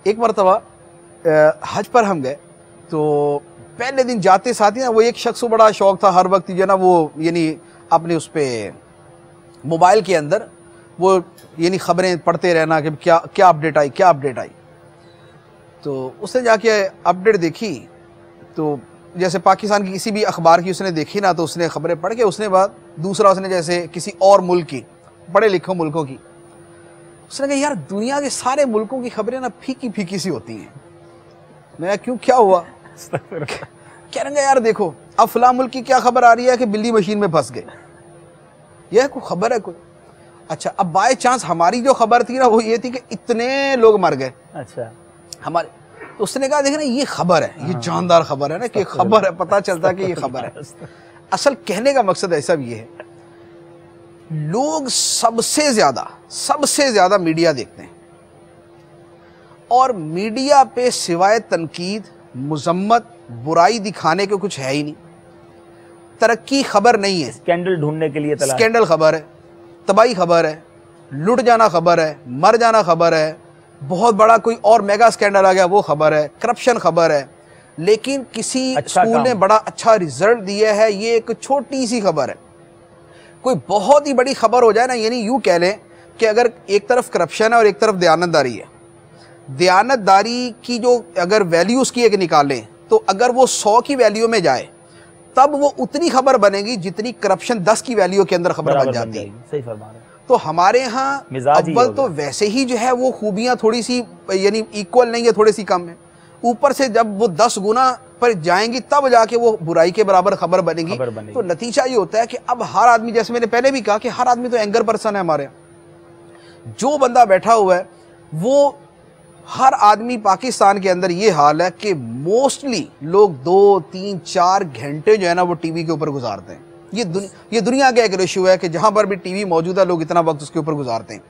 एक मरतबा हज पर हम गए, तो पहले दिन जाते साथ ही ना वो एक शख्स को बड़ा शौक था हर वक्त जो है ना वो यानी अपने उस पर मोबाइल के अंदर वो यानी ख़बरें पढ़ते रहना कि क्या क्या अपडेट आई, क्या अपडेट आई। तो उसने जाके अपडेट देखी, तो जैसे पाकिस्तान की किसी भी अखबार की उसने देखी ना, तो उसने ख़बरें पढ़ के उसने बाद दूसरा उसने जैसे किसी और मुल्क की, पढ़े लिखे मुल्कों की, उसने कहा यार दुनिया के सारे मुल्कों की खबरें ना फीकी फीकी सी होती हैं। मैं क्यों, क्या हुआ? कह रहे यार देखो अब फलां मुल्क की क्या खबर आ रही है कि बिल्ली मशीन में फंस गए, यह कोई खबर है कोई? अच्छा, अब बाय चांस हमारी जो खबर थी ना वो ये थी कि इतने लोग मर गए। अच्छा, हमारे, तो उसने कहा देखना ये खबर है, ये जानदार खबर है ना, कि खबर है, पता चलता है कि ये खबर है। असल कहने का मकसद ऐसा भी है, लोग सबसे ज्यादा मीडिया देखते हैं, और मीडिया पे सिवाय तनकीद, मुजम्मत, बुराई दिखाने के कुछ है ही नहीं। तरक्की खबर नहीं है, स्कैंडल ढूंढने के लिए स्कैंडल खबर है, तबाही खबर है, लुट जाना खबर है, मर जाना खबर है, बहुत बड़ा कोई और मेगा स्कैंडल आ गया वो खबर है, करप्शन खबर है। लेकिन किसी स्कूल ने बड़ा अच्छा रिजल्ट दिया है, ये एक छोटी सी खबर है। कोई बहुत ही बड़ी खबर हो जाए ना, यानी यूं कह लें कि अगर एक तरफ करप्शन है और एक तरफ दयानतदारी है, दयानतदारी की जो अगर वैल्यू उसकी एक निकालें, तो अगर वो 100 की वैल्यू में जाए तब वो उतनी खबर बनेगी जितनी करप्शन 10 की वैल्यू के अंदर खबर बन जाती है। सही फरमा रहे हैं। तो हमारे यहाँ अव्वल तो वैसे ही जो है वो खूबियाँ थोड़ी सी यानी इक्वल नहीं है, थोड़ी सी कम है, ऊपर से जब वो 10 गुना पर जाएंगी तब जाके वो बुराई के बराबर खबर बनेगी। तो नतीजा ये होता है कि अब हर आदमी, जैसे मैंने पहले भी कहा कि हर आदमी तो एंकर पर्सन है हमारे यहाँ। जो बंदा बैठा हुआ है वो, हर आदमी पाकिस्तान के अंदर ये हाल है कि मोस्टली लोग 2, 3, 4 घंटे जो है ना वो टीवी के ऊपर गुजारते हैं। ये दुनिया का एक रेशियो है कि जहां पर भी टीवी मौजूद है लोग इतना वक्त उसके ऊपर गुजारते हैं।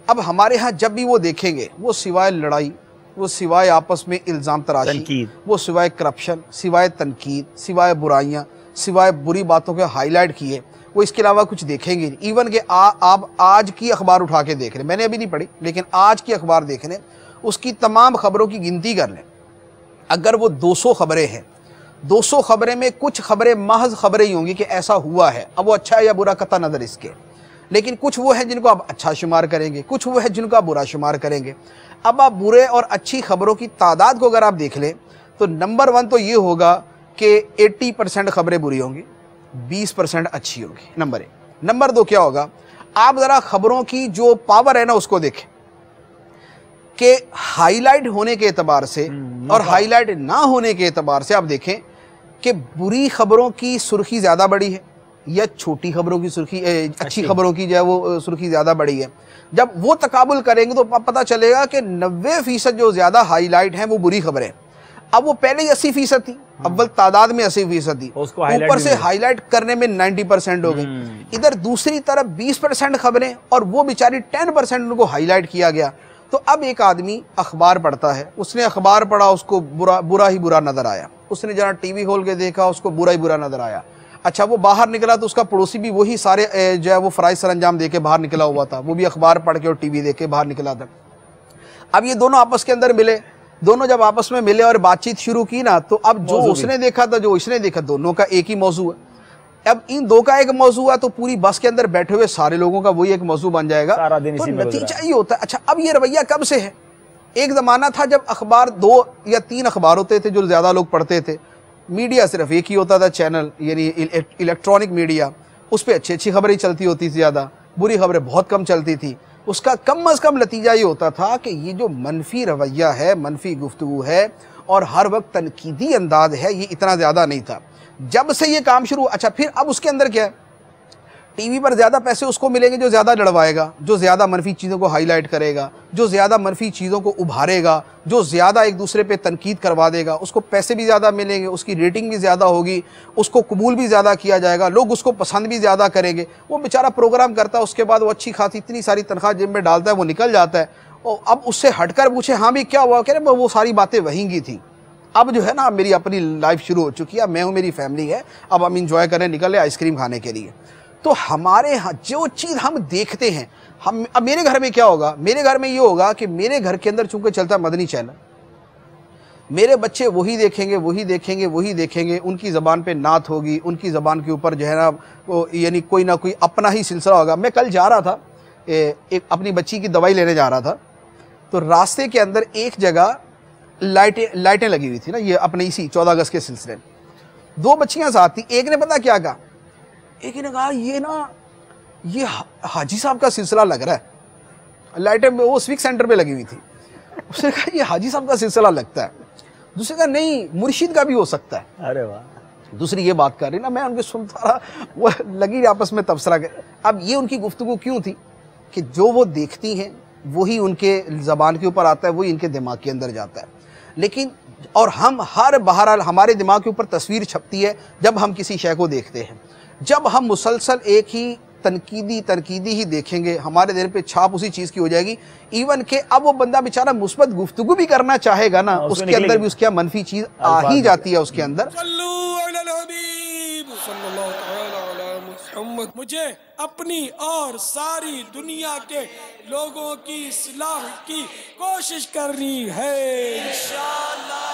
अब हमारे यहाँ जब भी वो देखेंगे, वो सिवाय लड़ाई, वो सिवाय आपस में इल्ज़ाम तराशी, वो सिवाय करप्शन, सिवाय तनकीद, सिवाय बुराइयाँ, सिवाय बुरी बातों के हाईलाइट किए, वो इसके अलावा कुछ देखेंगे नहीं। इवन कि आप आज की अखबार उठा के देख लें, मैंने अभी नहीं पढ़ी लेकिन आज की अखबार देख लें, उसकी तमाम खबरों की गिनती कर लें, अगर वो 200 खबरें हैं, 200 खबरें में कुछ खबरें महज खबरें ही होंगी कि ऐसा हुआ है। अब वो अच्छा है या बुरा कता नज़र इसके, लेकिन कुछ वो है जिनको आप अच्छा शुमार करेंगे, कुछ वो है जिनको आप बुरा शुमार करेंगे। अब आप बुरे और अच्छी खबरों की तादाद को अगर आप देख लें तो नंबर 1 तो ये होगा कि 80% खबरें बुरी होंगी, 20% अच्छी होंगी, नंबर 1। नंबर 2 क्या होगा, आप ज़रा खबरों की जो पावर है ना उसको देखें कि हाईलाइट होने के एतबार से और हाईलाइट ना होने के एतबार से आप देखें कि बुरी खबरों की सुर्खी ज़्यादा बड़ी है या छोटी खबरों की सुर्खी, अच्छी खबरों की जो है वो सुर्खी ज़्यादा बड़ी है। जब वो तकाबुल करेंगे तो पता चलेगा कि 90% जो ज़्यादा हाईलाइट हैं वो बुरी खबरें। अब वो पहले ही 80% थी, अव्वल तादाद में 80% थी, ऊपर से हाईलाइट करने में 90% हो गई। इधर दूसरी तरफ 20% खबरें और वो बेचारी 10% उनको हाईलाइट किया गया। तो अब एक आदमी अखबार पढ़ता है, उसने अखबार पढ़ा, उसको बुरा ही बुरा नजर आया, उसने जरा टीवी खोल के देखा, उसको बुरा ही बुरा नजर आया। अच्छा, वो बाहर निकला तो उसका पड़ोसी भी वही सारे जो है वो फराइज सरंजाम दे के बाहर निकला हुआ था, वो भी अखबार पढ़ के और टीवी देख के बाहर निकला था। अब ये दोनों आपस के अंदर मिले, दोनों जब आपस में मिले और बातचीत शुरू की ना, तो अब जो उसने देखा था जो इसने देखा, दोनों का एक ही मौजू है। अब इन दो का एक मौजू है तो पूरी बस के अंदर बैठे हुए सारे लोगों का वही एक मौजू बन जाएगा, तो नतीजा ये होता है। अच्छा, अब ये रवैया कब से है? एक ज़माना था जब अखबार 2 या 3 अखबार होते थे जो ज़्यादा लोग पढ़ते थे, मीडिया सिर्फ एक ही होता था चैनल, यानी इलेक्ट्रॉनिक मीडिया, उस पर अच्छी अच्छी खबरें चलती होती थी, ज़्यादा बुरी खबरें बहुत कम चलती थी। उसका कम अज़ कम नतीजा ये होता था कि ये जो मनफी रवैया है, मनफी गुफ्तगू है और हर वक्त तनकीदी अंदाज है, ये इतना ज़्यादा नहीं था। जब से ये काम शुरू, अच्छा फिर अब उसके अंदर क्या है, टीवी पर ज़्यादा पैसे उसको मिलेंगे जो ज़्यादा लड़वाएगा, जो ज़्यादा मनफी चीज़ों को हाईलाइट करेगा, जो ज़्यादा मनफी चीज़ों को उभारेगा, जो ज़्यादा एक दूसरे पे तनकीद करवा देगा, उसको पैसे भी ज़्यादा मिलेंगे, उसकी रेटिंग भी ज़्यादा होगी, उसको कबूल भी ज़्यादा किया जाएगा, लोग उसको पसंद भी ज़्यादा करेंगे। वो बेचारा प्रोग्राम करता है, उसके बाद वो अच्छी खासी इतनी सारी तनख्वाह जेब में डालता है, वो निकल जाता है। और अब उससे हटकर पूछे हाँ भी क्या हुआ, कह रहे वो सारी बातें वहीं की थी, अब जो है ना मेरी अपनी लाइफ शुरू हो चुकी है, मैं हूँ, मेरी फैमिली है, अब हम इंजॉय करें, निकले आइसक्रीम खाने के लिए। तो हमारे यहाँ जो चीज़ हम देखते हैं, हम अब मेरे घर में क्या होगा, मेरे घर में ये होगा कि मेरे घर के अंदर चूंकि चलता मदनी चैनल, मेरे बच्चे वही देखेंगे वही देखेंगे वही देखेंगे, उनकी ज़बान पे नात होगी, उनकी ज़बान के ऊपर जो है ना वो यानी कोई ना कोई अपना ही सिलसिला होगा। मैं कल जा रहा था, एक अपनी बच्ची की दवाई लेने जा रहा था, तो रास्ते के अंदर एक जगह लाइटें लगी हुई थी ना, ये अपने इसी 14 अगस्त के सिलसिले में। दो बच्चियां साथ थी, एक ने पता क्या कहा, एक ने कहा ये ना ये हाजी साहब का सिलसिला लग रहा है, लाइटें वो स्विक सेंटर पे लगी हुई थी। उसने कहा ये हाजी साहब का सिलसिला लगता है। दूसरे का नहीं, मुर्शिद का भी हो सकता है। अरे वाह। दूसरी ये बात कर रही ना, मैं उनके सुनता रहा, वो लगी आपस में तबसरा के। अब ये उनकी गुफ्तगू क्यों थी कि जो वो देखती हैं वही उनके ज़बान के ऊपर आता है, वही इनके दिमाग के अंदर जाता है। लेकिन और हम हर बहरहाल हमारे दिमाग के ऊपर तस्वीर छपती है जब हम किसी शय को देखते हैं। जब हम मुसलसल एक ही तनकीदी ही देखेंगे, हमारे दिल पे छाप उसी चीज़ की हो जाएगी। इवन के अब वो बंदा बेचारा मुस्बत गुफ्तगू भी करना चाहेगा ना, उसके अंदर भी उसके मनफी चीज़ आ ही जाती है उसके अंदर। मुझे अपनी और सारी दुनिया के लोगों की इस्लाह की कोशिश करनी है इंशाअल्लाह।